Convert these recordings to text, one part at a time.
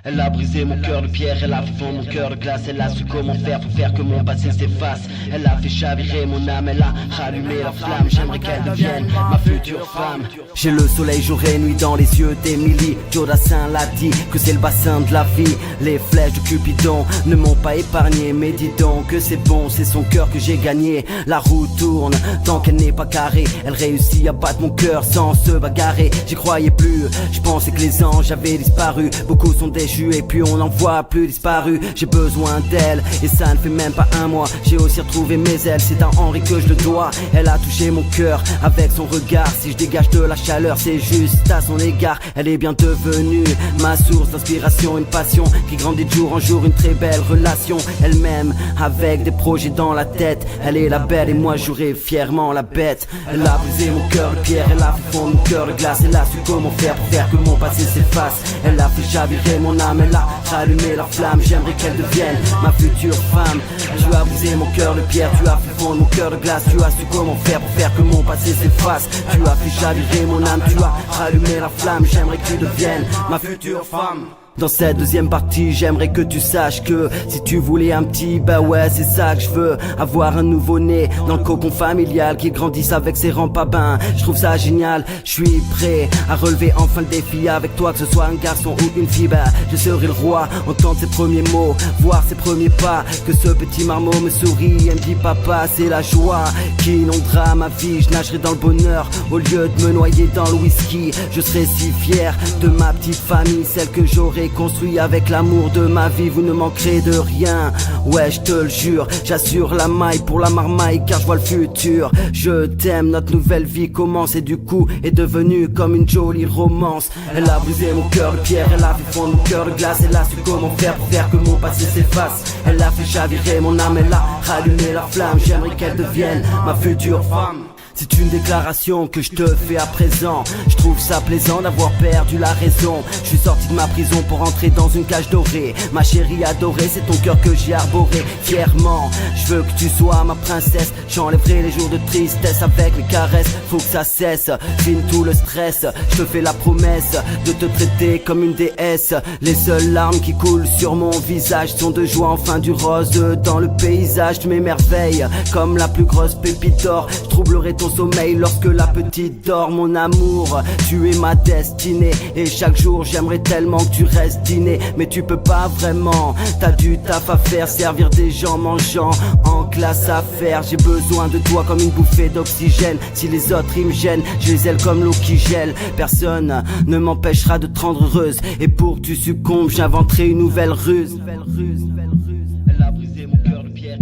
Elle a brisé mon cœur de pierre, elle a fait fondre mon cœur de glace. Elle a su comment faire pour faire que mon passé s'efface. Elle a fait chavirer mon âme, elle a rallumé la flamme. J'aimerais qu'elle devienne ma future femme. J'ai le soleil jour et nuit dans les yeux d'Emily. Joe Dassin l'a dit que c'est le bassin de la vie. Les flèches de Cupidon ne m'ont pas épargné. Mais dis donc que c'est bon, c'est son cœur que j'ai gagné. La roue tourne tant qu'elle n'est pas carrée. Elle réussit à battre mon cœur sans se bagarrer. J'y croyais plus, je pensais que les anges avaient disparu. Beaucoup sont déchus et puis on n'en voit plus disparu. J'ai besoin d'elle et ça ne fait même pas un mois. J'ai aussi retrouvé mes ailes, c'est à Henri que je le dois. Elle a touché mon cœur avec son regard. Si je dégage de la chaleur, c'est juste à son égard. Elle est bien devenue ma source d'inspiration. Une passion qui grandit de jour en jour, une très belle relation. Elle m'aime avec des projets dans la tête. Elle est la belle et moi j'aurai fièrement la bête. Elle a brisé mon cœur de pierre, elle a fait fondre mon cœur de glace. Elle a su comment faire pour faire que mon passé s'efface. Elle a fait chavirer mon âme, elle a rallumé la flamme. J'aimerais qu'elle devienne ma future femme. Tu as brisé mon cœur de pierre, tu as fait fondre mon cœur de glace. Tu as su comment faire pour faire que mon passé s'efface. Tu as fait chavirer mon âme, tu as rallumé la flamme. J'aimerais que tu deviennes ma future femme. Dans cette deuxième partie, j'aimerais que tu saches que si tu voulais un petit, bah ouais c'est ça que je veux. Avoir un nouveau-né dans le cocon familial, qui grandisse avec ses rampes-à-bain. Je trouve ça génial, je suis prêt à relever enfin le défi avec toi. Que ce soit un garçon ou une fille, bah je serai le roi. Entendre ses premiers mots, voir ses premiers pas. Que ce petit marmot me sourit et me dit papa, c'est la joie qui inondera ma vie. Je nagerai dans le bonheur au lieu de me noyer dans le whisky. Je serai si fier de ma petite famille, celle que j'aurai construit avec l'amour de ma vie. Vous ne manquerez de rien, ouais je te le jure. J'assure la maille pour la marmaille car je vois le futur. Je t'aime, notre nouvelle vie commence et du coup est devenue comme une jolie romance. Elle a brisé mon cœur de pierre, elle a fait fondre mon cœur de glace. Elle a su comment faire pour faire que mon passé s'efface. Elle a fait chavirer mon âme, elle a rallumé la flamme. J'aimerais qu'elle devienne ma future femme. C'est une déclaration que je te fais à présent. Je trouve ça plaisant d'avoir perdu la raison. Je suis sorti de ma prison pour entrer dans une cage dorée. Ma chérie adorée, c'est ton cœur que j'ai arboré fièrement. Je veux que tu sois ma princesse. J'enlèverai les jours de tristesse avec mes caresses. Faut que ça cesse, fine tout le stress. Je te fais la promesse de te traiter comme une déesse. Les seules larmes qui coulent sur mon visage sont de joie, enfin du rose dans le paysage. Tu m'émerveilles comme la plus grosse pépite d'or. Je troublerai ton sommeil lorsque la petite dort. Mon amour, tu es ma destinée. Et chaque jour j'aimerais tellement que tu restes dîner. Mais tu peux pas vraiment, t'as du taf à faire. Servir des gens mangeant en classe à faire. J'ai besoin de toi comme une bouffée d'oxygène. Si les autres ils me gênent, je les aile comme l'eau qui gèle. Personne ne m'empêchera de te rendre heureuse. Et pour que tu succombes, j'inventerai une nouvelle ruse. Elle a brisé mon cœur de pierre.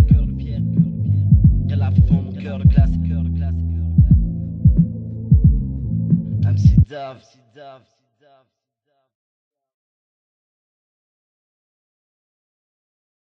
Elle a fait fondre mon cœur de glace. MC Dav.